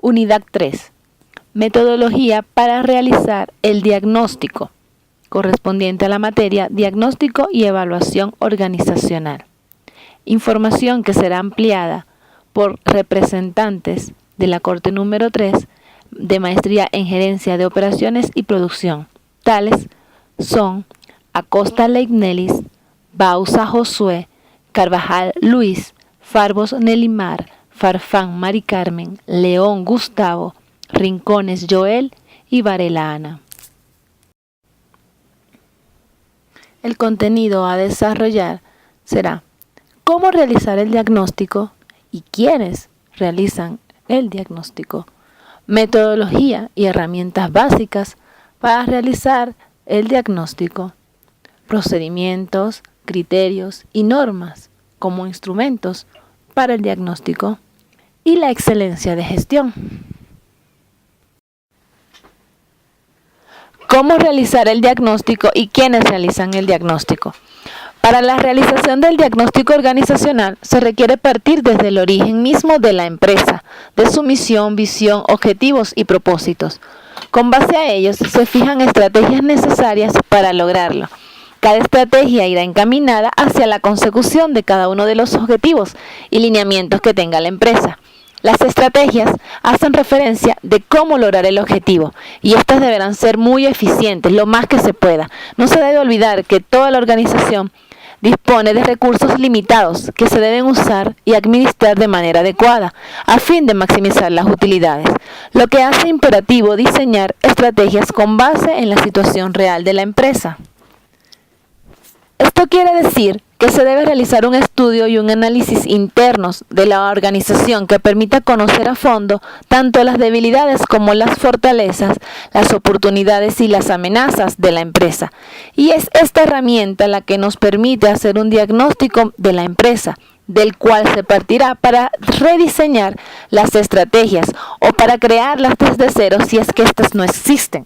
Unidad 3. Metodología para realizar el diagnóstico, correspondiente a la materia Diagnóstico y Evaluación Organizacional. Información que será ampliada por representantes de la Corte número 3 de Maestría en Gerencia de Operaciones y Producción. Tales son Acosta Leignelis, Bausa Josué, Carvajal Luis, Farbos Nelimar, Farfán Mari Carmen, León Gustavo, Rincones Joel y Varela Ana. El contenido a desarrollar será cómo realizar el diagnóstico y quiénes realizan el diagnóstico, metodología y herramientas básicas para realizar el diagnóstico, procedimientos, criterios y normas como instrumentos para el diagnóstico y la excelencia de gestión. ¿Cómo realizar el diagnóstico y quiénes realizan el diagnóstico? Para la realización del diagnóstico organizacional se requiere partir desde el origen mismo de la empresa, de su misión, visión, objetivos y propósitos. Con base a ellos se fijan estrategias necesarias para lograrlo. Cada estrategia irá encaminada hacia la consecución de cada uno de los objetivos y lineamientos que tenga la empresa. Las estrategias hacen referencia de cómo lograr el objetivo y estas deberán ser muy eficientes, lo más que se pueda. No se debe olvidar que toda la organización dispone de recursos limitados que se deben usar y administrar de manera adecuada a fin de maximizar las utilidades, lo que hace imperativo diseñar estrategias con base en la situación real de la empresa. Esto quiere decir que se debe realizar un estudio y un análisis internos de la organización que permita conocer a fondo tanto las debilidades como las fortalezas, las oportunidades y las amenazas de la empresa. Y es esta herramienta la que nos permite hacer un diagnóstico de la empresa, del cual se partirá para rediseñar las estrategias o para crearlas desde cero si es que éstas no existen.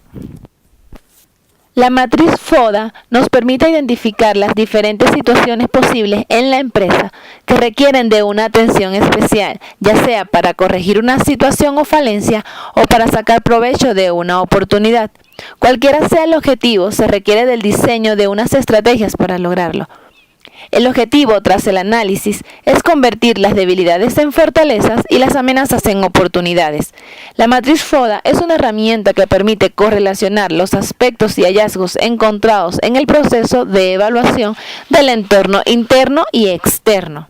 La matriz FODA nos permite identificar las diferentes situaciones posibles en la empresa que requieren de una atención especial, ya sea para corregir una situación o falencia o para sacar provecho de una oportunidad. Cualquiera sea el objetivo, se requiere del diseño de unas estrategias para lograrlo. El objetivo, tras el análisis, es convertir las debilidades en fortalezas y las amenazas en oportunidades. La matriz FODA es una herramienta que permite correlacionar los aspectos y hallazgos encontrados en el proceso de evaluación del entorno interno y externo.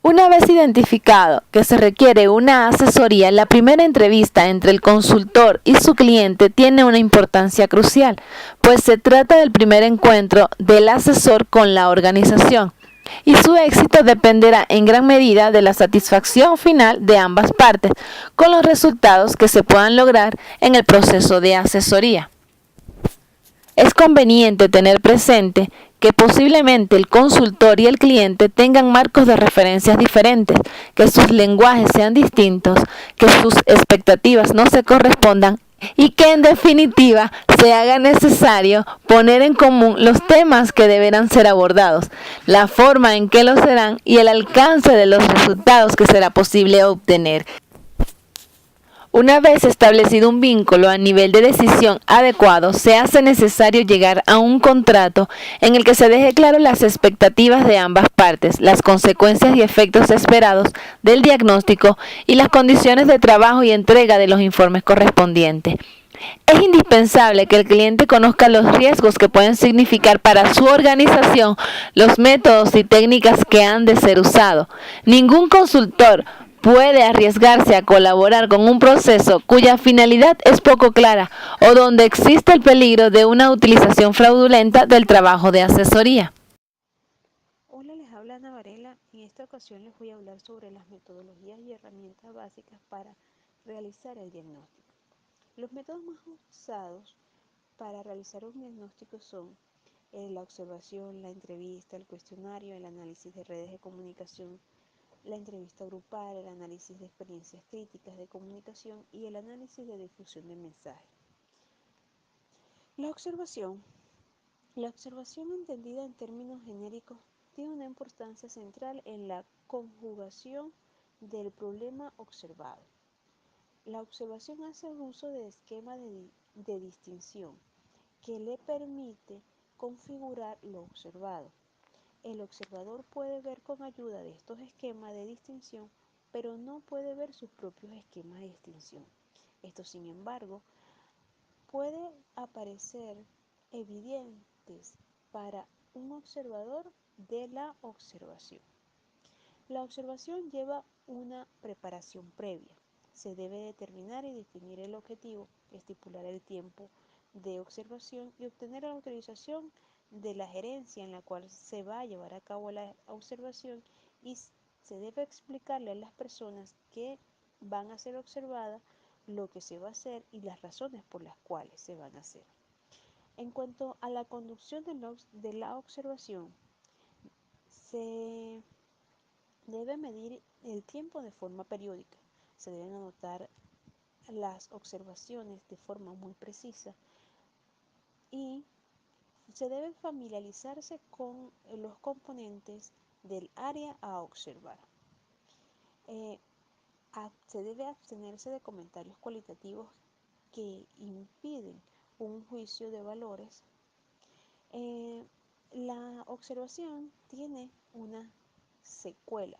Una vez identificado que se requiere una asesoría, la primera entrevista entre el consultor y su cliente tiene una importancia crucial, pues se trata del primer encuentro del asesor con la organización, y su éxito dependerá en gran medida de la satisfacción final de ambas partes con los resultados que se puedan lograr en el proceso de asesoría. Es conveniente tener presente que posiblemente el consultor y el cliente tengan marcos de referencias diferentes, que sus lenguajes sean distintos, que sus expectativas no se correspondan y que en definitiva se haga necesario poner en común los temas que deberán ser abordados, la forma en que lo serán y el alcance de los resultados que será posible obtener. Una vez establecido un vínculo a nivel de decisión adecuado, se hace necesario llegar a un contrato en el que se deje claro las expectativas de ambas partes, las consecuencias y efectos esperados del diagnóstico y las condiciones de trabajo y entrega de los informes correspondientes. Es indispensable que el cliente conozca los riesgos que pueden significar para su organización los métodos y técnicas que han de ser usados. Ningún consultor puede arriesgarse a colaborar con un proceso cuya finalidad es poco clara o donde existe el peligro de una utilización fraudulenta del trabajo de asesoría. Hola, les habla Ana Varela. En esta ocasión les voy a hablar sobre las metodologías y herramientas básicas para realizar el diagnóstico. Los métodos más usados para realizar un diagnóstico son la observación, la entrevista, el cuestionario, el análisis de redes de comunicación, la entrevista grupal, el análisis de experiencias críticas de comunicación y el análisis de difusión de mensajes. La observación entendida en términos genéricos tiene una importancia central en la conjugación del problema observado. La observación hace uso de esquema de distinción que le permite configurar lo observado. El observador puede ver con ayuda de estos esquemas de distinción, pero no puede ver sus propios esquemas de distinción. Esto, sin embargo, puede aparecer evidentes para un observador de la observación. La observación lleva una preparación previa. Se debe determinar y definir el objetivo, estipular el tiempo de observación y obtener la autorización de la gerencia en la cual se va a llevar a cabo la observación, y se debe explicarle a las personas que van a ser observadas lo que se va a hacer y las razones por las cuales se van a hacer. En cuanto a la conducción de la observación, se debe medir el tiempo de forma periódica. Se deben anotar las observaciones de forma muy precisa y se debe familiarizarse con los componentes del área a observar. Eh, Se debe abstenerse de comentarios cualitativos que impiden un juicio de valores. Eh, la observación tiene una secuela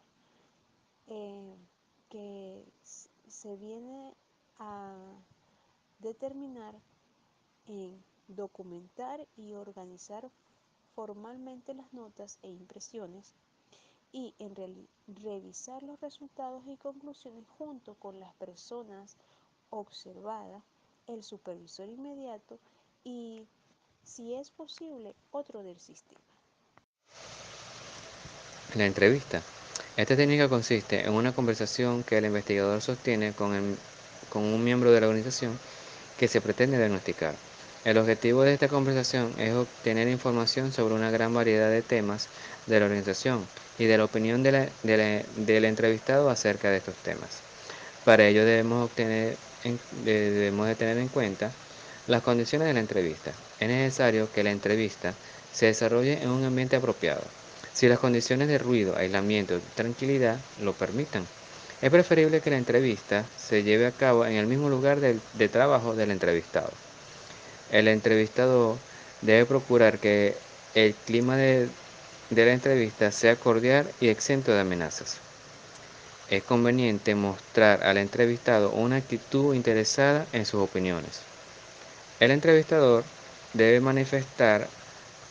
eh, que se viene a determinar en documentar y organizar formalmente las notas e impresiones, y en revisar los resultados y conclusiones junto con las personas observadas, el supervisor inmediato y, si es posible, otro del sistema. La entrevista. Esta técnica consiste en una conversación que el investigador sostiene con un miembro de la organización que se pretende diagnosticar. El objetivo de esta conversación es obtener información sobre una gran variedad de temas de la organización y de la opinión del entrevistado acerca de estos temas. Para ello debemos de tener en cuenta las condiciones de la entrevista. Es necesario que la entrevista se desarrolle en un ambiente apropiado, si las condiciones de ruido, aislamiento y tranquilidad lo permitan. Es preferible que la entrevista se lleve a cabo en el mismo lugar de trabajo del entrevistado. El entrevistador debe procurar que el clima de la entrevista sea cordial y exento de amenazas. Es conveniente mostrar al entrevistado una actitud interesada en sus opiniones. El entrevistador debe manifestar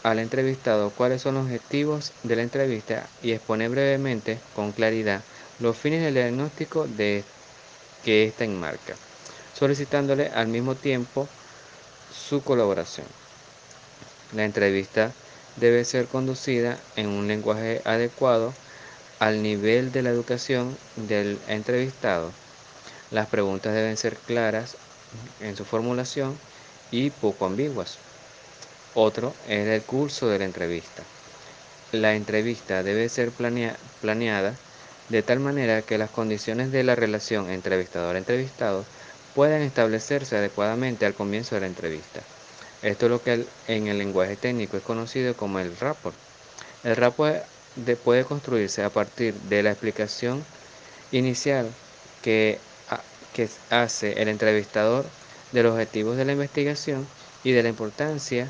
al entrevistado cuáles son los objetivos de la entrevista y exponer brevemente, con claridad, los fines del diagnóstico que ésta enmarca, solicitándole al mismo tiempo su colaboración. La entrevista debe ser conducida en un lenguaje adecuado al nivel de la educación del entrevistado. Las preguntas deben ser claras en su formulación y poco ambiguas. Otro es el curso de la entrevista. La entrevista debe ser planeada de tal manera que las condiciones de la relación entrevistador-entrevistado puedan establecerse adecuadamente al comienzo de la entrevista. Esto es lo que en el lenguaje técnico es conocido como el rapport. El rapport puede construirse a partir de la explicación inicial que, que hace el entrevistador de los objetivos de la investigación y de la importancia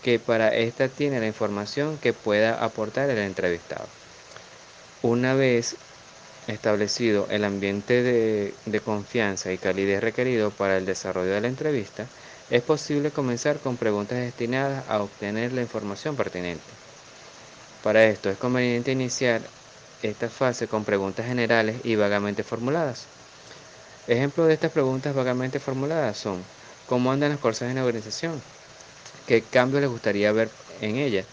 que para esta tiene la información que pueda aportar el entrevistado. Una vez establecido el ambiente de confianza y calidez requerido para el desarrollo de la entrevista, es posible comenzar con preguntas destinadas a obtener la información pertinente. Para esto es conveniente iniciar esta fase con preguntas generales y vagamente formuladas. Ejemplos de estas preguntas vagamente formuladas son: ¿cómo andan las cosas en la organización? ¿Qué cambios les gustaría ver en ella?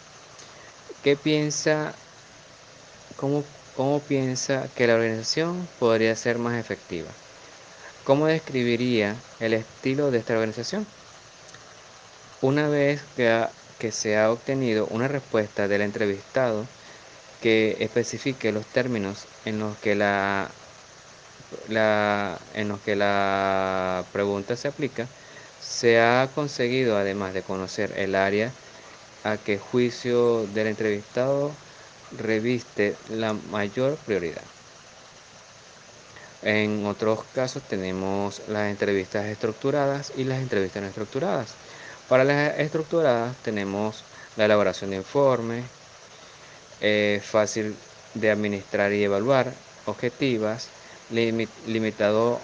¿Qué piensa, cómo, cómo piensa que la organización podría ser más efectiva? ¿Cómo describiría el estilo de esta organización? Una vez que se ha obtenido una respuesta del entrevistado que especifique los términos en los que la pregunta se aplica, se ha conseguido, además de conocer el área a que juicio del entrevistado reviste la mayor prioridad. En otros casos tenemos las entrevistas estructuradas y las entrevistas no estructuradas. Para las estructuradas tenemos la elaboración de informes, fácil de administrar y evaluar, objetivas, limitado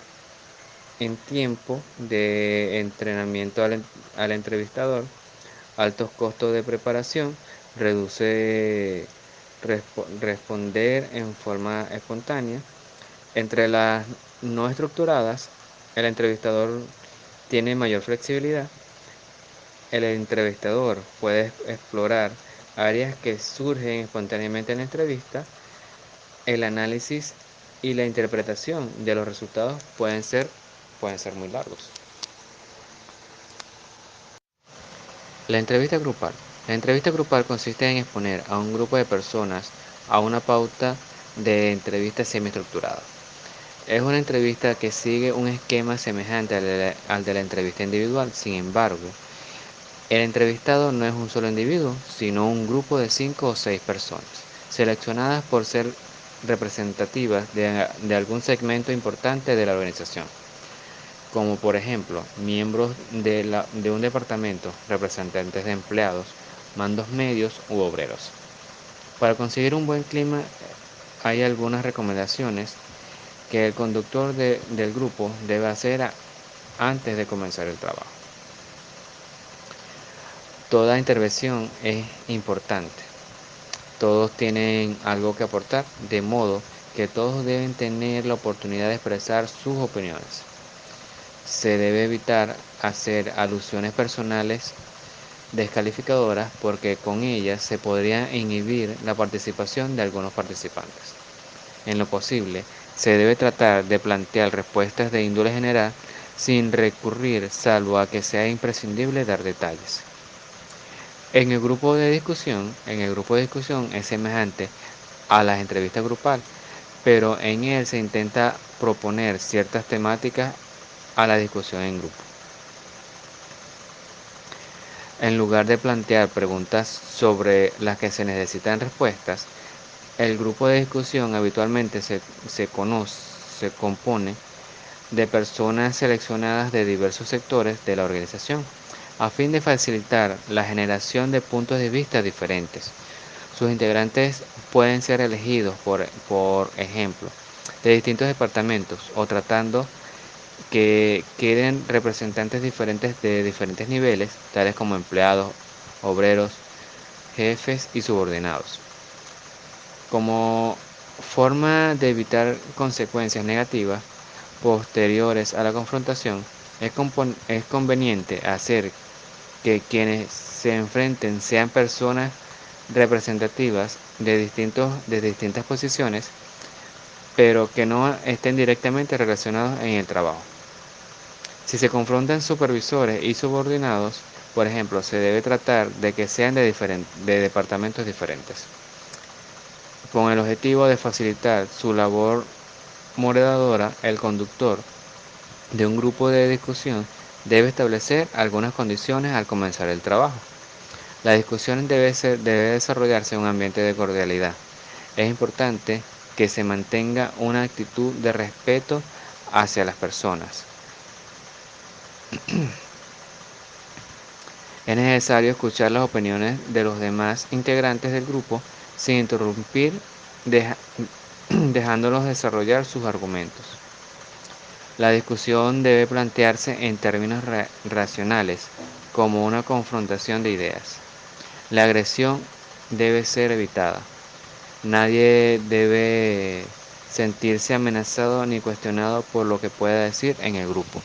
en tiempo de entrenamiento al entrevistador, altos costos de preparación, reduce responder en forma espontánea. Entre las no estructuradas, el entrevistador tiene mayor flexibilidad. El entrevistador puede explorar áreas que surgen espontáneamente en la entrevista. El análisis y la interpretación de los resultados pueden ser muy largos. La entrevista grupal. La entrevista grupal consiste en exponer a un grupo de personas a una pauta de entrevista semiestructurada. Es una entrevista que sigue un esquema semejante al de la entrevista individual. Sin embargo, el entrevistado no es un solo individuo, sino un grupo de 5 o 6 personas, seleccionadas por ser representativas de algún segmento importante de la organización, como por ejemplo miembros de un departamento, representantes de empleados, mandos medios u obreros. Para conseguir un buen clima hay algunas recomendaciones que el conductor del grupo debe hacer antes de comenzar el trabajo. Toda intervención es importante. Todos tienen algo que aportar, de modo que todos deben tener la oportunidad de expresar sus opiniones. Se debe evitar hacer alusiones personales descalificadoras porque con ellas se podría inhibir la participación de algunos participantes. En lo posible, se debe tratar de plantear respuestas de índole general sin recurrir salvo a que sea imprescindible dar detalles. En el grupo de discusión es semejante a las entrevistas grupal, pero en él se intenta proponer ciertas temáticas a la discusión en grupo. En lugar de plantear preguntas sobre las que se necesitan respuestas, el grupo de discusión habitualmente se compone de personas seleccionadas de diversos sectores de la organización, a fin de facilitar la generación de puntos de vista diferentes. Sus integrantes pueden ser elegidos, por ejemplo, de distintos departamentos o tratando que queden representantes diferentes de diferentes niveles, tales como empleados, obreros, jefes y subordinados. Como forma de evitar consecuencias negativas posteriores a la confrontación, es conveniente hacer que quienes se enfrenten sean personas representativas de distintas posiciones, pero que no estén directamente relacionados en el trabajo. Si se confrontan supervisores y subordinados, por ejemplo, se debe tratar de que sean de departamentos diferentes, con el objetivo de facilitar su labor moderadora. El conductor de un grupo de discusión debe establecer algunas condiciones al comenzar el trabajo. La discusión debe desarrollarse en un ambiente de cordialidad. Es importante que se mantenga una actitud de respeto hacia las personas. Es necesario escuchar las opiniones de los demás integrantes del grupo sin interrumpir, dejándolos desarrollar sus argumentos. La discusión debe plantearse en términos racionales, como una confrontación de ideas. La agresión debe ser evitada. Nadie debe sentirse amenazado ni cuestionado por lo que pueda decir en el grupo.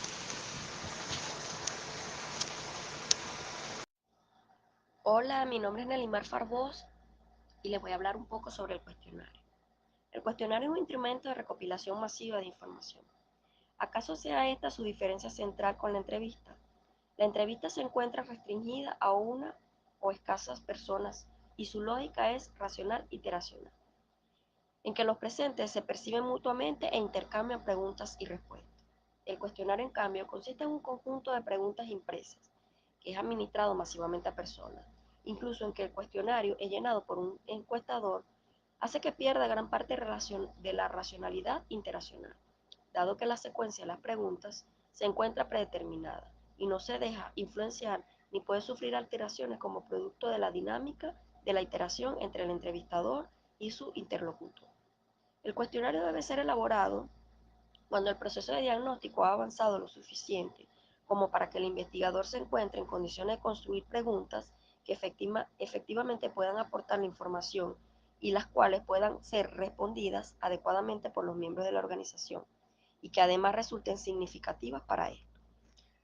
Hola, mi nombre es Nelimar Farbós y les voy a hablar un poco sobre el cuestionario. El cuestionario es un instrumento de recopilación masiva de información. ¿Acaso sea esta su diferencia central con la entrevista? La entrevista se encuentra restringida a una o escasas personas y su lógica es racional iteracional, en que los presentes se perciben mutuamente e intercambian preguntas y respuestas. El cuestionario, en cambio, consiste en un conjunto de preguntas impresas, que es administrado masivamente a personas. Incluso en que el cuestionario es llenado por un encuestador, hace que pierda gran parte de la racionalidad interaccional. dado que la secuencia de las preguntas se encuentra predeterminada y no se deja influenciar ni puede sufrir alteraciones como producto de la dinámica de la iteración entre el entrevistador y su interlocutor. El cuestionario debe ser elaborado cuando el proceso de diagnóstico ha avanzado lo suficiente como para que el investigador se encuentre en condiciones de construir preguntas que efectivamente puedan aportar la información y las cuales puedan ser respondidas adecuadamente por los miembros de la organización y que además resulten significativas para él.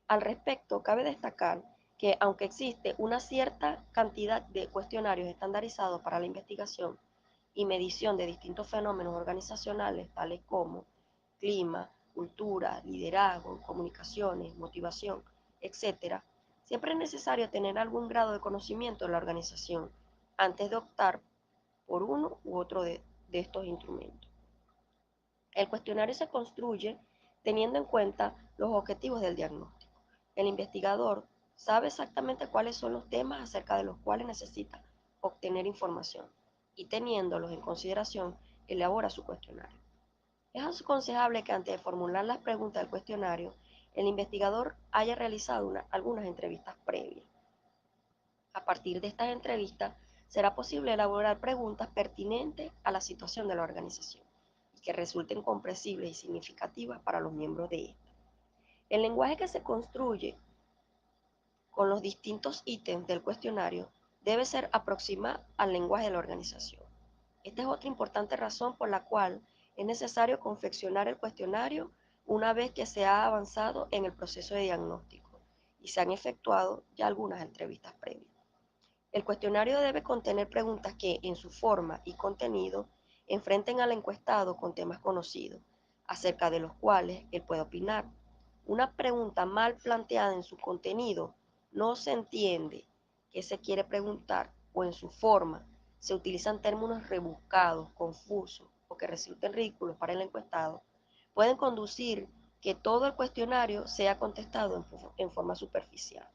Al respecto, cabe destacar que aunque existe una cierta cantidad de cuestionarios estandarizados para la investigación y medición de distintos fenómenos organizacionales, tales como clima, cultura, liderazgo, comunicaciones, motivación, etc., siempre es necesario tener algún grado de conocimiento de la organización antes de optar por uno u otro de estos instrumentos. El cuestionario se construye teniendo en cuenta los objetivos del diagnóstico. El investigador sabe exactamente cuáles son los temas acerca de los cuales necesita obtener información y teniéndolos en consideración, elabora su cuestionario. Es aconsejable que antes de formular las preguntas del cuestionario, el investigador haya realizado algunas entrevistas previas. A partir de estas entrevistas, será posible elaborar preguntas pertinentes a la situación de la organización y que resulten comprensibles y significativas para los miembros de esta. El lenguaje que se construye con los distintos ítems del cuestionario debe ser aproximado al lenguaje de la organización. Esta es otra importante razón por la cual es necesario confeccionar el cuestionario una vez que se ha avanzado en el proceso de diagnóstico y se han efectuado ya algunas entrevistas previas. El cuestionario debe contener preguntas que, en su forma y contenido, enfrenten al encuestado con temas conocidos, acerca de los cuales él puede opinar. Una pregunta mal planteada en su contenido no se entiende qué se quiere preguntar, o en su forma se utilizan términos rebuscados, confusos o que resulten ridículos para el encuestado, pueden conducir que todo el cuestionario sea contestado en forma superficial.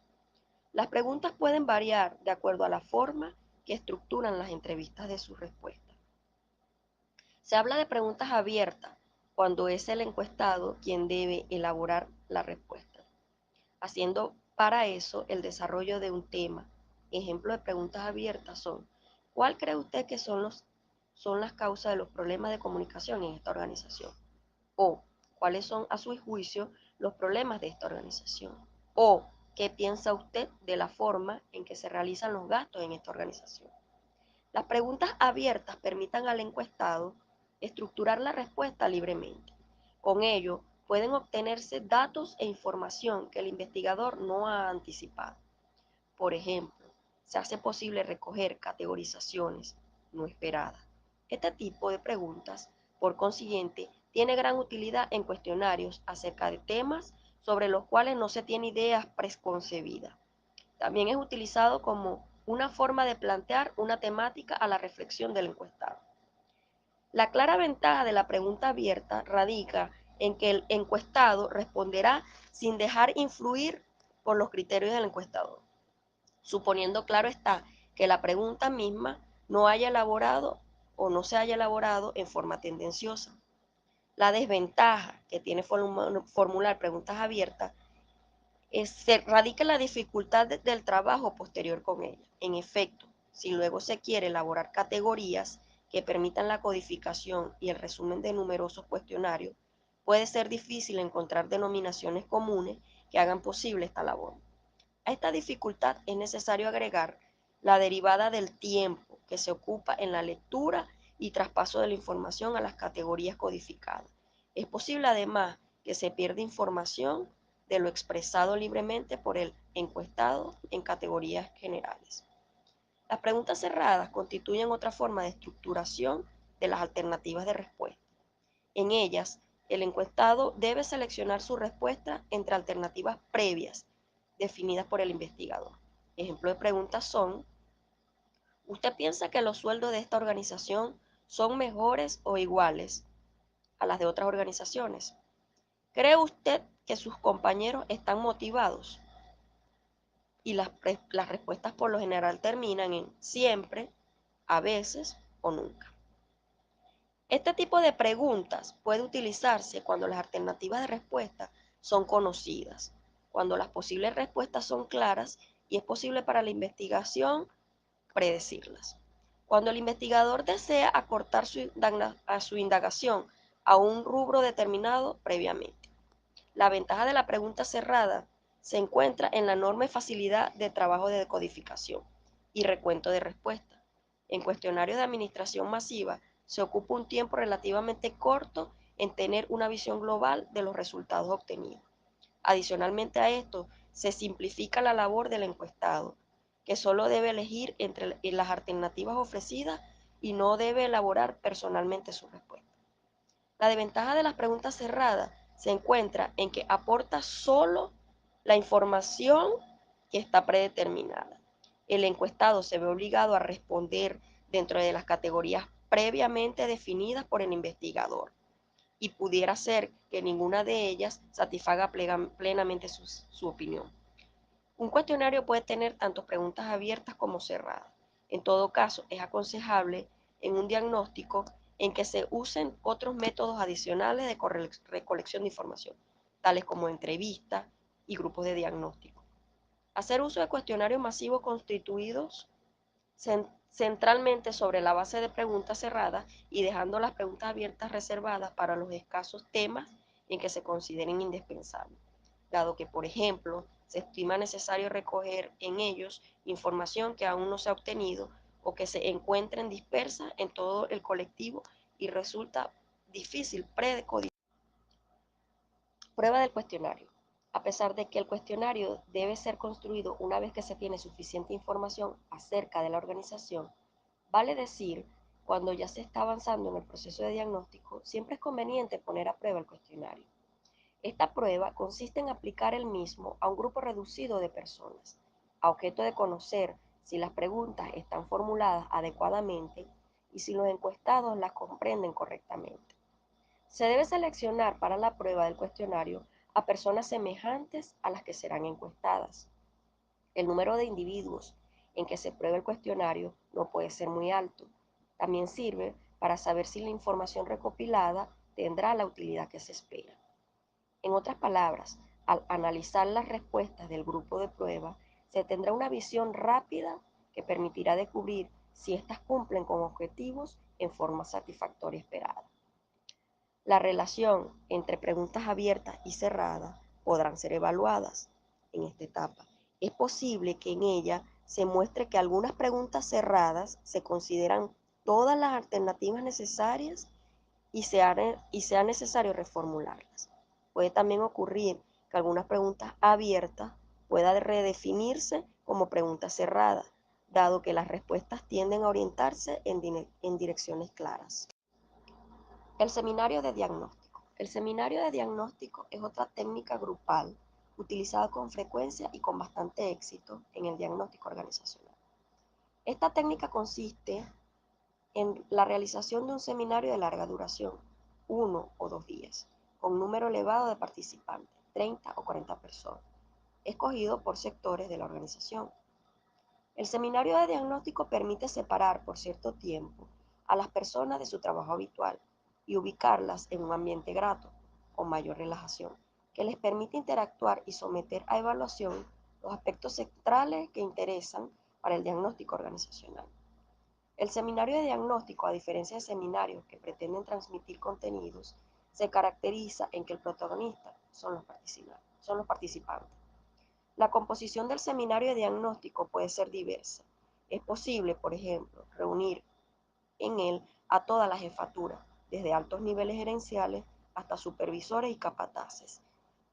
Las preguntas pueden variar de acuerdo a la forma que estructuran las entrevistas de sus respuestas. Se habla de preguntas abiertas cuando es el encuestado quien debe elaborar la respuesta, haciendo para eso el desarrollo de un tema. Ejemplos de preguntas abiertas son: ¿cuál cree usted que son las causas de los problemas de comunicación en esta organización? O ¿cuáles son, a su juicio, los problemas de esta organización? O ¿qué piensa usted de la forma en que se realizan los gastos en esta organización? Las preguntas abiertas permitan al encuestado estructurar la respuesta libremente. Con ello, pueden obtenerse datos e información que el investigador no ha anticipado. Por ejemplo, se hace posible recoger categorizaciones no esperadas. Este tipo de preguntas, por consiguiente, tiene gran utilidad en cuestionarios acerca de temas sobre los cuales no se tiene ideas preconcebidas. También es utilizado como una forma de plantear una temática a la reflexión del encuestado. La clara ventaja de la pregunta abierta radica en que el encuestado responderá sin dejar influir por los criterios del encuestador, suponiendo, claro está, que la pregunta misma no haya elaborado o no se haya elaborado en forma tendenciosa. La desventaja que tiene formular preguntas abiertas radica en la dificultad del trabajo posterior con ella. En efecto, si luego se quiere elaborar categorías que permitan la codificación y el resumen de numerosos cuestionarios, puede ser difícil encontrar denominaciones comunes que hagan posible esta labor. A esta dificultad es necesario agregar la derivada del tiempo que se ocupa en la lectura y traspaso de la información a las categorías codificadas. Es posible además que se pierda información de lo expresado libremente por el encuestado en categorías generales. Las preguntas cerradas constituyen otra forma de estructuración de las alternativas de respuesta. En ellas, el encuestado debe seleccionar su respuesta entre alternativas previas definidas por el investigador. Ejemplos de preguntas son: ¿usted piensa que los sueldos de esta organización son mejores o iguales a las de otras organizaciones? ¿Cree usted que sus compañeros están motivados? Y las respuestas por lo general terminan en siempre, a veces o nunca. Este tipo de preguntas puede utilizarse cuando las alternativas de respuesta son conocidas, cuando las posibles respuestas son claras y es posible para la investigación predecirlas. Cuando el investigador desea acortar su indagación a un rubro determinado previamente. La ventaja de la pregunta cerrada se encuentra en la enorme facilidad de trabajo de decodificación y recuento de respuestas. En cuestionarios de administración masiva se ocupa un tiempo relativamente corto en tener una visión global de los resultados obtenidos. Adicionalmente a esto, se simplifica la labor del encuestado, que solo debe elegir entre las alternativas ofrecidas y no debe elaborar personalmente su respuesta. La desventaja de las preguntas cerradas se encuentra en que aporta solo la información que está predeterminada. El encuestado se ve obligado a responder dentro de las categorías previamente definidas por el investigador y pudiera ser que ninguna de ellas satisfaga plenamente su opinión. Un cuestionario puede tener tanto preguntas abiertas como cerradas. En todo caso, es aconsejable en un diagnóstico en que se usen otros métodos adicionales de recolección de información, tales como entrevistas y grupos de diagnóstico. Hacer uso de cuestionarios masivos constituidos centralmente sobre la base de preguntas cerradas y dejando las preguntas abiertas reservadas para los escasos temas en que se consideren indispensables, dado que, por ejemplo, se estima necesario recoger en ellos información que aún no se ha obtenido o que se encuentren dispersas en todo el colectivo y resulta difícil predecodificar. Prueba del cuestionario. A pesar de que el cuestionario debe ser construido una vez que se tiene suficiente información acerca de la organización, vale decir, cuando ya se está avanzando en el proceso de diagnóstico, siempre es conveniente poner a prueba el cuestionario. Esta prueba consiste en aplicar el mismo a un grupo reducido de personas, a objeto de conocer si las preguntas están formuladas adecuadamente y si los encuestados las comprenden correctamente. Se debe seleccionar para la prueba del cuestionario a personas semejantes a las que serán encuestadas. El número de individuos en que se pruebe el cuestionario no puede ser muy alto. También sirve para saber si la información recopilada tendrá la utilidad que se espera. En otras palabras, al analizar las respuestas del grupo de prueba, se tendrá una visión rápida que permitirá descubrir si éstas cumplen con objetivos en forma satisfactoria esperada. La relación entre preguntas abiertas y cerradas podrán ser evaluadas en esta etapa. Es posible que en ella se muestre que algunas preguntas cerradas se consideran todas las alternativas necesarias y sea necesario reformularlas. Puede también ocurrir que algunas preguntas abiertas puedan redefinirse como preguntas cerradas, dado que las respuestas tienden a orientarse en direcciones claras. El seminario de diagnóstico. El seminario de diagnóstico es otra técnica grupal utilizada con frecuencia y con bastante éxito en el diagnóstico organizacional. Esta técnica consiste en la realización de un seminario de larga duración, 1 o 2 días, con un número elevado de participantes, 30 o 40 personas, escogido por sectores de la organización. El seminario de diagnóstico permite separar por cierto tiempo a las personas de su trabajo habitual y ubicarlas en un ambiente grato, con mayor relajación, que les permite interactuar y someter a evaluación los aspectos centrales que interesan para el diagnóstico organizacional. El seminario de diagnóstico, a diferencia de seminarios que pretenden transmitir contenidos, se caracteriza en que el protagonista son los participantes. La composición del seminario de diagnóstico puede ser diversa. Es posible, por ejemplo, reunir en él a toda la jefatura, desde altos niveles gerenciales hasta supervisores y capataces.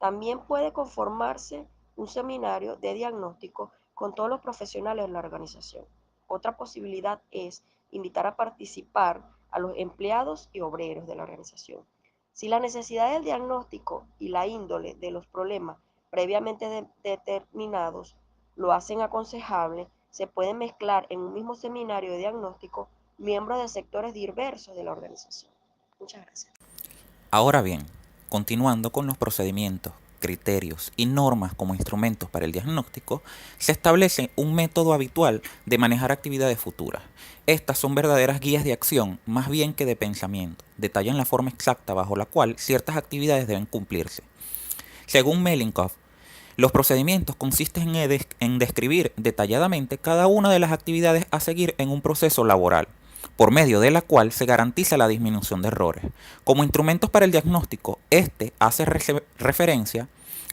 También puede conformarse un seminario de diagnóstico con todos los profesionales de la organización. Otra posibilidad es invitar a participar a los empleados y obreros de la organización. Si la necesidad del diagnóstico y la índole de los problemas previamente determinados lo hacen aconsejable, se pueden mezclar en un mismo seminario de diagnóstico miembros de sectores diversos de la organización. Muchas gracias. Ahora bien, continuando con los procedimientos criterios y normas como instrumentos para el diagnóstico, se establece un método habitual de manejar actividades futuras. Estas son verdaderas guías de acción, más bien que de pensamiento. Detallan la forma exacta bajo la cual ciertas actividades deben cumplirse. Según Melnikov, los procedimientos consisten en describir detalladamente cada una de las actividades a seguir en un proceso laboral, por medio de la cual se garantiza la disminución de errores. Como instrumentos para el diagnóstico, este hace referencia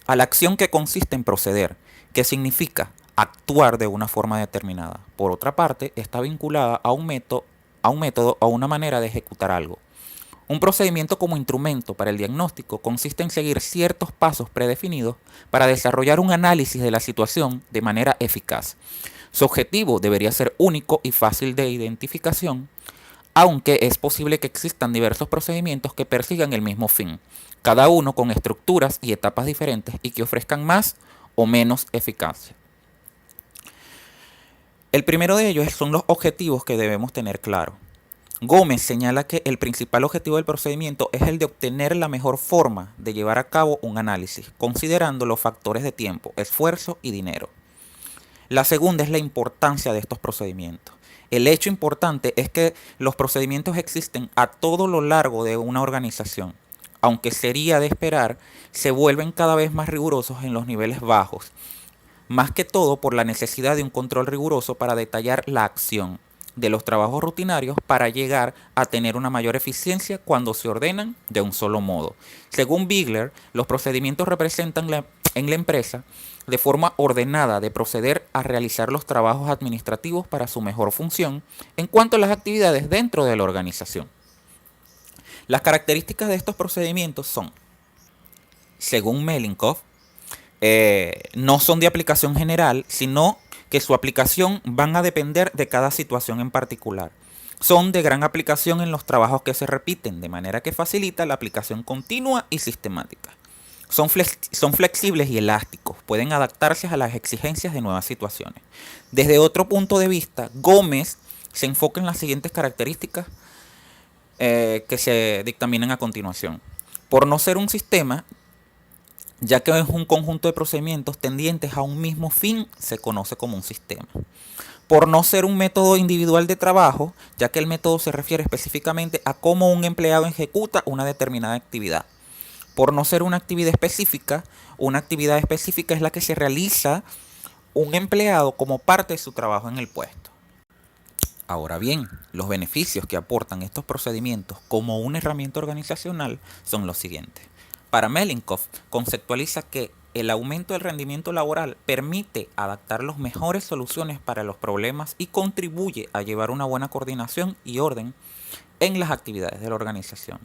a la acción que consiste en proceder, que significa actuar de una forma determinada. Por otra parte, está vinculada a un método o una manera de ejecutar algo. Un procedimiento como instrumento para el diagnóstico consiste en seguir ciertos pasos predefinidos para desarrollar un análisis de la situación de manera eficaz. Su objetivo debería ser único y fácil de identificación, aunque es posible que existan diversos procedimientos que persigan el mismo fin, cada uno con estructuras y etapas diferentes y que ofrezcan más o menos eficacia. El primero de ellos son los objetivos que debemos tener claros. Gómez señala que el principal objetivo del procedimiento es el de obtener la mejor forma de llevar a cabo un análisis, considerando los factores de tiempo, esfuerzo y dinero. La segunda es la importancia de estos procedimientos. El hecho importante es que los procedimientos existen a todo lo largo de una organización. Aunque sería de esperar, se vuelven cada vez más rigurosos en los niveles bajos, más que todo por la necesidad de un control riguroso para detallar la acción de los trabajos rutinarios para llegar a tener una mayor eficiencia cuando se ordenan de un solo modo. Según Bigler, los procedimientos representan en la empresa de forma ordenada de proceder a realizar los trabajos administrativos para su mejor función en cuanto a las actividades dentro de la organización. Las características de estos procedimientos son, según Melnikov, no son de aplicación general, sino que su aplicación van a depender de cada situación en particular. Son de gran aplicación en los trabajos que se repiten, de manera que facilita la aplicación continua y sistemática. Son flexibles y elásticos, pueden adaptarse a las exigencias de nuevas situaciones. Desde otro punto de vista, Gómez se enfoca en las siguientes características que se dictaminan a continuación. Por no ser un sistema, ya que es un conjunto de procedimientos tendientes a un mismo fin, se conoce como un sistema. Por no ser un método individual de trabajo, ya que el método se refiere específicamente a cómo un empleado ejecuta una determinada actividad. Por no ser una actividad específica es la que se realiza un empleado como parte de su trabajo en el puesto. Ahora bien, los beneficios que aportan estos procedimientos como una herramienta organizacional son los siguientes. Para Melnikov, conceptualiza que el aumento del rendimiento laboral permite adaptar las mejores soluciones para los problemas y contribuye a llevar una buena coordinación y orden en las actividades de la organización.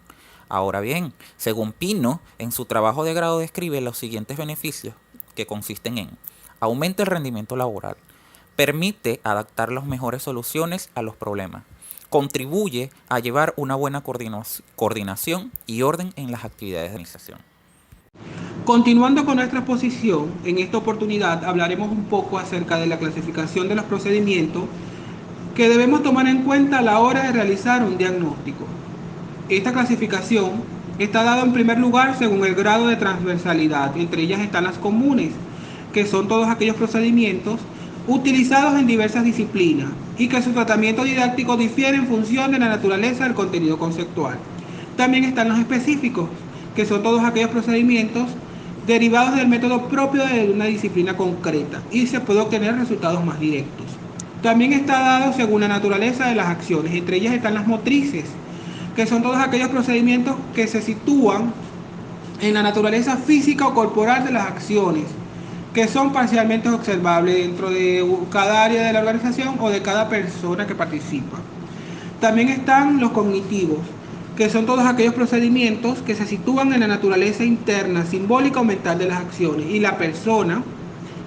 Ahora bien, según Pino, en su trabajo de grado describe los siguientes beneficios que consisten en: aumenta el rendimiento laboral, permite adaptar las mejores soluciones a los problemas, contribuye a llevar una buena coordinación y orden en las actividades de organización. Continuando con nuestra exposición, en esta oportunidad hablaremos un poco acerca de la clasificación de los procedimientos que debemos tomar en cuenta a la hora de realizar un diagnóstico. Esta clasificación está dada en primer lugar según el grado de transversalidad. Entre ellas están las comunes, que son todos aquellos procedimientos utilizados en diversas disciplinas y que su tratamiento didáctico difiere en función de la naturaleza del contenido conceptual. También están los específicos, que son todos aquellos procedimientos derivados del método propio de una disciplina concreta y se puede obtener resultados más directos. También está dado según la naturaleza de las acciones. Entre ellas están las motrices, que son todos aquellos procedimientos que se sitúan en la naturaleza física o corporal de las acciones, que son parcialmente observables dentro de cada área de la organización o de cada persona que participa. También están los cognitivos, que son todos aquellos procedimientos que se sitúan en la naturaleza interna, simbólica o mental de las acciones, y la persona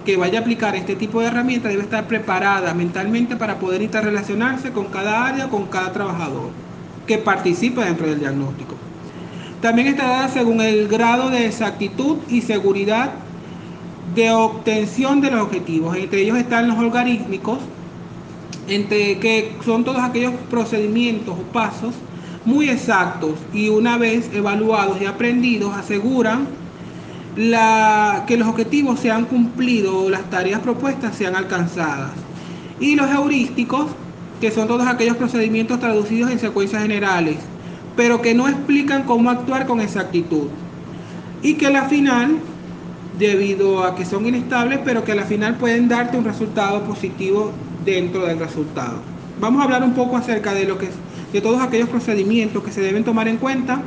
que vaya a aplicar este tipo de herramientas debe estar preparada mentalmente para poder interrelacionarse con cada área, con cada trabajador que participa dentro del diagnóstico. También está dada según el grado de exactitud y seguridad de obtención de los objetivos. Entre ellos están los algorítmicos, que son todos aquellos procedimientos o pasos muy exactos y una vez evaluados y aprendidos aseguran que los objetivos sean cumplidos o las tareas propuestas sean alcanzadas. Y los heurísticos, que son todos aquellos procedimientos traducidos en secuencias generales, pero que no explican cómo actuar con exactitud. Y que a la final, debido a que son inestables, pero que a la final pueden darte un resultado positivo dentro del resultado. Vamos a hablar un poco acerca de todos aquellos procedimientos que se deben tomar en cuenta,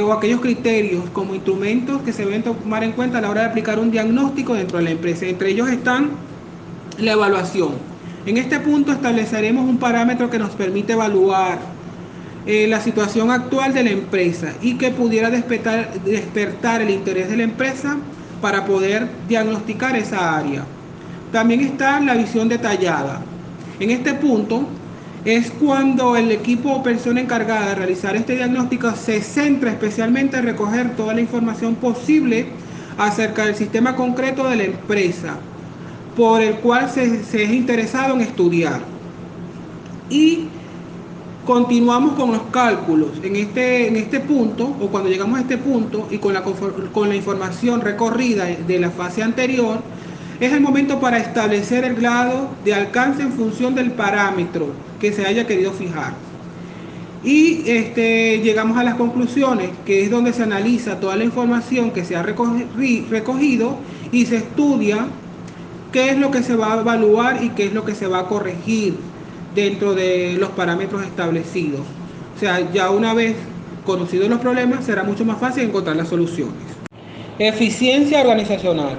o aquellos criterios como instrumentos que se deben tomar en cuenta a la hora de aplicar un diagnóstico dentro de la empresa. Entre ellos están la evaluación. En este punto estableceremos un parámetro que nos permite evaluar la situación actual de la empresa y que pudiera despertar el interés de la empresa para poder diagnosticar esa área. También está la visión detallada. En este punto es cuando el equipo o persona encargada de realizar este diagnóstico se centra especialmente en recoger toda la información posible acerca del sistema concreto de la empresa por el cual se es interesado en estudiar. Y continuamos con los cálculos. En este punto, o cuando llegamos a este punto y con la información recorrida de la fase anterior, es el momento para establecer el grado de alcance en función del parámetro que se haya querido fijar. Y llegamos a las conclusiones, que es donde se analiza toda la información que se ha recogido y se estudia qué es lo que se va a evaluar y qué es lo que se va a corregir dentro de los parámetros establecidos. O sea, ya una vez conocidos los problemas, será mucho más fácil encontrar las soluciones. Eficiencia organizacional.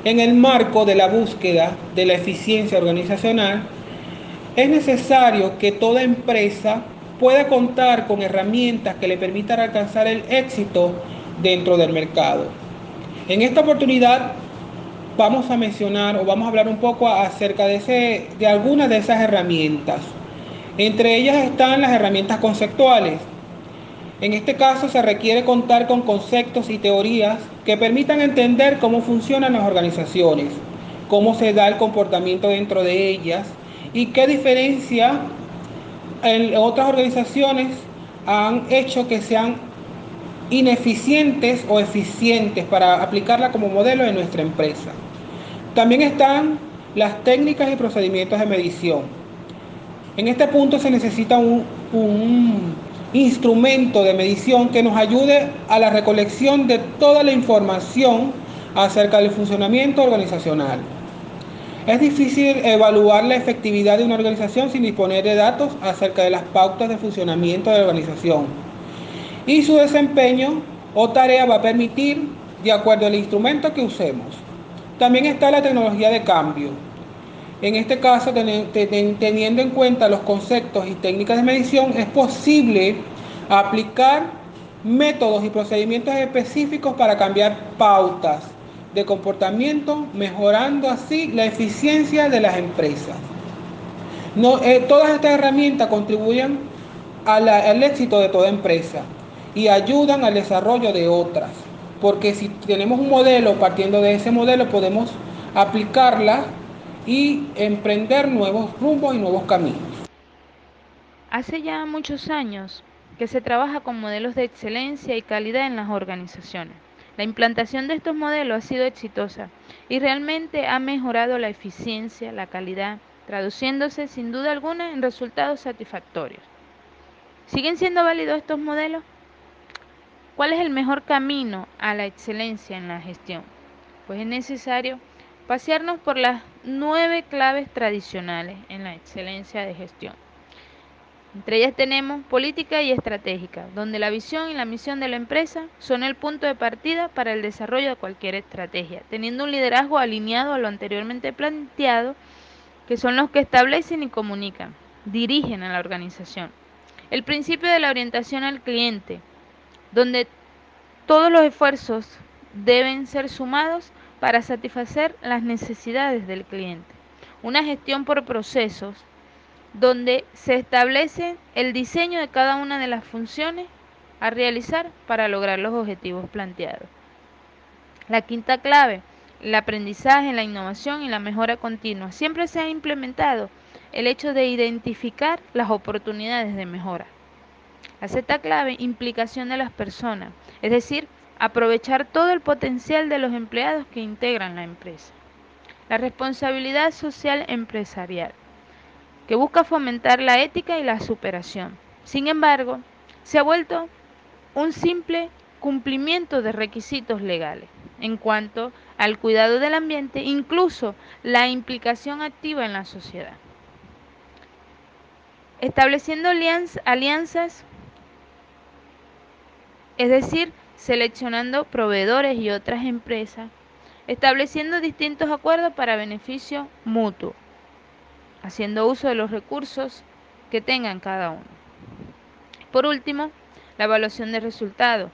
En el marco de la búsqueda de la eficiencia organizacional, es necesario que toda empresa pueda contar con herramientas que le permitan alcanzar el éxito dentro del mercado. En esta oportunidad vamos a mencionar o vamos a hablar un poco acerca de algunas de esas herramientas. Entre ellas están las herramientas conceptuales. En este caso se requiere contar con conceptos y teorías que permitan entender cómo funcionan las organizaciones, cómo se da el comportamiento dentro de ellas y qué diferencia en otras organizaciones han hecho que sean ineficientes o eficientes para aplicarla como modelo en nuestra empresa. También están las técnicas y procedimientos de medición. En este punto se necesita un instrumento de medición que nos ayude a la recolección de toda la información acerca del funcionamiento organizacional. Es difícil evaluar la efectividad de una organización sin disponer de datos acerca de las pautas de funcionamiento de la organización. Y su desempeño o tarea va a permitir de acuerdo al instrumento que usemos. También está la tecnología de cambio. En este caso, teniendo en cuenta los conceptos y técnicas de medición, es posible aplicar métodos y procedimientos específicos para cambiar pautas de comportamiento, mejorando así la eficiencia de las empresas. Todas estas herramientas contribuyen al éxito de toda empresa y ayudan al desarrollo de otras, porque si tenemos un modelo, partiendo de ese modelo podemos aplicarla y emprender nuevos rumbos y nuevos caminos. Hace ya muchos años que se trabaja con modelos de excelencia y calidad en las organizaciones. La implantación de estos modelos ha sido exitosa y realmente ha mejorado la eficiencia, la calidad, traduciéndose sin duda alguna en resultados satisfactorios. ¿Siguen siendo válidos estos modelos? ¿Cuál es el mejor camino a la excelencia en la gestión? Pues es necesario pasearnos por las 9 claves tradicionales en la excelencia de gestión. Entre ellas tenemos política y estratégica, donde la visión y la misión de la empresa son el punto de partida para el desarrollo de cualquier estrategia, teniendo un liderazgo alineado a lo anteriormente planteado, que son los que establecen y comunican, dirigen a la organización. El principio de la orientación al cliente, donde todos los esfuerzos deben ser sumados para satisfacer las necesidades del cliente. Una gestión por procesos, donde se establece el diseño de cada una de las funciones a realizar para lograr los objetivos planteados. La quinta clave, el aprendizaje, la innovación y la mejora continua. Siempre se ha implementado el hecho de identificar las oportunidades de mejora. La sexta clave, implicación de las personas, es decir, aprovechar todo el potencial de los empleados que integran la empresa. La responsabilidad social empresarial, que busca fomentar la ética y la superación. Sin embargo, se ha vuelto un simple cumplimiento de requisitos legales en cuanto al cuidado del ambiente, incluso la implicación activa en la sociedad. Estableciendo alianzas, es decir, seleccionando proveedores y otras empresas, estableciendo distintos acuerdos para beneficio mutuo, haciendo uso de los recursos que tengan cada uno. Por último, la evaluación de resultados,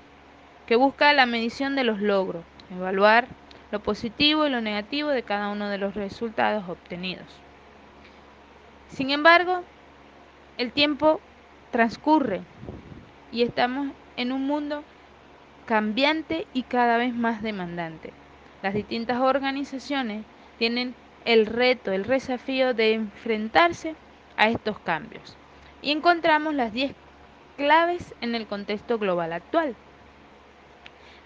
que busca la medición de los logros, evaluar lo positivo y lo negativo de cada uno de los resultados obtenidos. Sin embargo, el tiempo transcurre y estamos en un mundo cambiante y cada vez más demandante. Las distintas organizaciones tienen el reto, el desafío de enfrentarse a estos cambios. Y encontramos las 10 claves en el contexto global actual.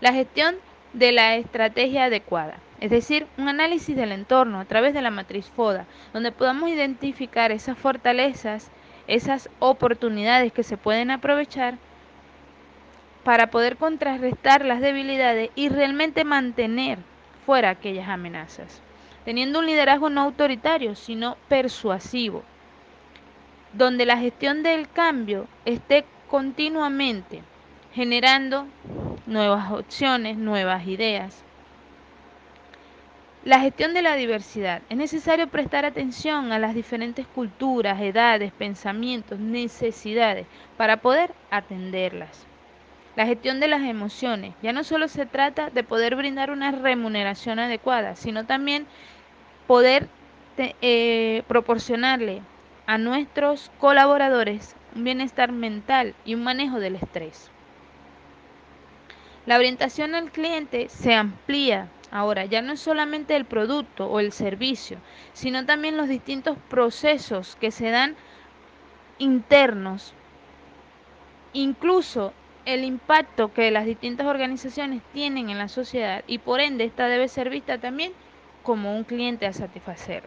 La gestión de la estrategia adecuada, es decir, un análisis del entorno a través de la matriz FODA, donde podamos identificar esas fortalezas, esas oportunidades que se pueden aprovechar para poder contrarrestar las debilidades y realmente mantener fuera aquellas amenazas, teniendo un liderazgo no autoritario, sino persuasivo, donde la gestión del cambio esté continuamente generando nuevas opciones, nuevas ideas. La gestión de la diversidad. Es necesario prestar atención a las diferentes culturas, edades, pensamientos, necesidades para poder atenderlas. La gestión de las emociones. Ya no solo se trata de poder brindar una remuneración adecuada, sino también poder proporcionarle a nuestros colaboradores un bienestar mental y un manejo del estrés. La orientación al cliente se amplía. Ahora ya no es solamente el producto o el servicio, sino también los distintos procesos que se dan internos, incluso el impacto que las distintas organizaciones tienen en la sociedad y por ende esta debe ser vista también como un cliente a satisfacer.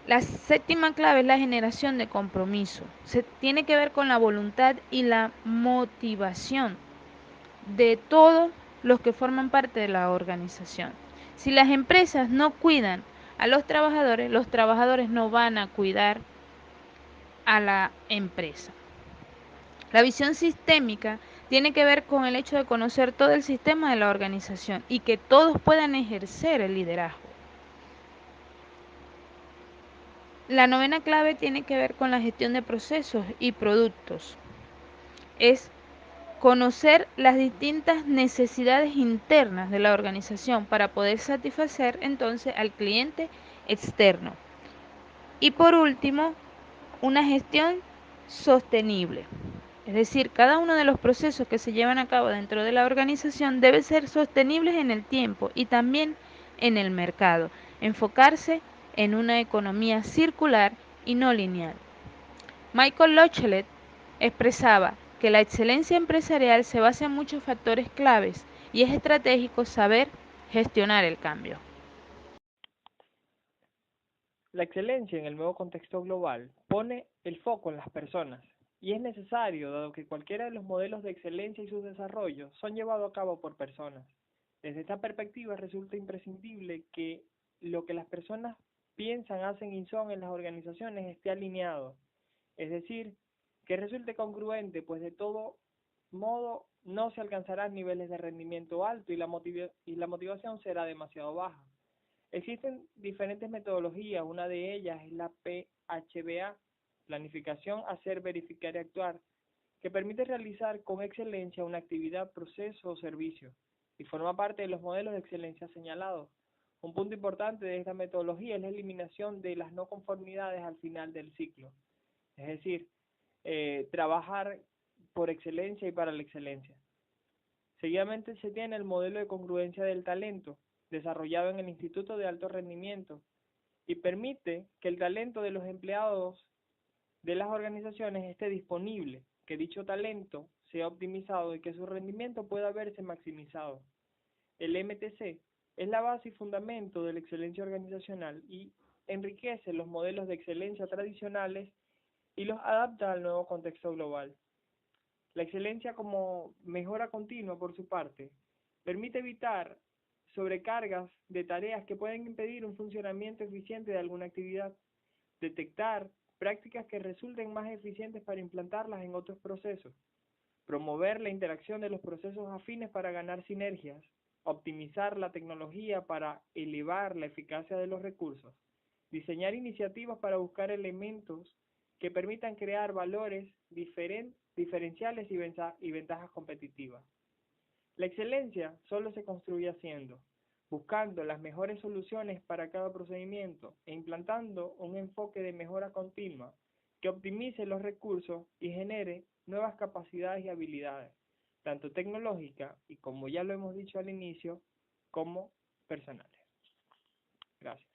La séptima clave es la generación de compromiso. Se tiene que ver con la voluntad y la motivación de todos los que forman parte de la organización. Si las empresas no cuidan a los trabajadores no van a cuidar a la empresa. La visión sistémica tiene que ver con el hecho de conocer todo el sistema de la organización y que todos puedan ejercer el liderazgo. La novena clave tiene que ver con la gestión de procesos y productos. Es conocer las distintas necesidades internas de la organización para poder satisfacer entonces al cliente externo. Y por último, una gestión sostenible. Es decir, cada uno de los procesos que se llevan a cabo dentro de la organización debe ser sostenibles en el tiempo y también en el mercado. Enfocarse en una economía circular y no lineal. Michael Lochelet expresaba que la excelencia empresarial se basa en muchos factores claves y es estratégico saber gestionar el cambio. La excelencia en el nuevo contexto global pone el foco en las personas y es necesario dado que cualquiera de los modelos de excelencia y sus desarrollos son llevados a cabo por personas. Desde esta perspectiva resulta imprescindible que lo que las personas piensan, hacen y son en las organizaciones esté alineado, es decir, que resulte congruente, pues de todo modo no se alcanzarán niveles de rendimiento alto y la motivación será demasiado baja. Existen diferentes metodologías, una de ellas es la PHBA, planificación, hacer, verificar y actuar, que permite realizar con excelencia una actividad, proceso o servicio, y forma parte de los modelos de excelencia señalados. Un punto importante de esta metodología es la eliminación de las no conformidades al final del ciclo, es decir, trabajar por excelencia y para la excelencia. Seguidamente se tiene el modelo de congruencia del talento, desarrollado en el Instituto de Alto Rendimiento, y permite que el talento de los empleados de las organizaciones esté disponible, que dicho talento sea optimizado y que su rendimiento pueda verse maximizado. El MTC es la base y fundamento de la excelencia organizacional y enriquece los modelos de excelencia tradicionales y los adapta al nuevo contexto global. La excelencia como mejora continua, por su parte, permite evitar sobrecargas de tareas que pueden impedir un funcionamiento eficiente de alguna actividad, detectar prácticas que resulten más eficientes para implantarlas en otros procesos, promover la interacción de los procesos afines para ganar sinergias, optimizar la tecnología para elevar la eficacia de los recursos, diseñar iniciativas para buscar elementos que permitan crear valores diferenciales y ventajas competitivas. La excelencia solo se construye haciendo, buscando las mejores soluciones para cada procedimiento e implantando un enfoque de mejora continua que optimice los recursos y genere nuevas capacidades y habilidades, tanto tecnológicas y, como ya lo hemos dicho al inicio, como personales. Gracias.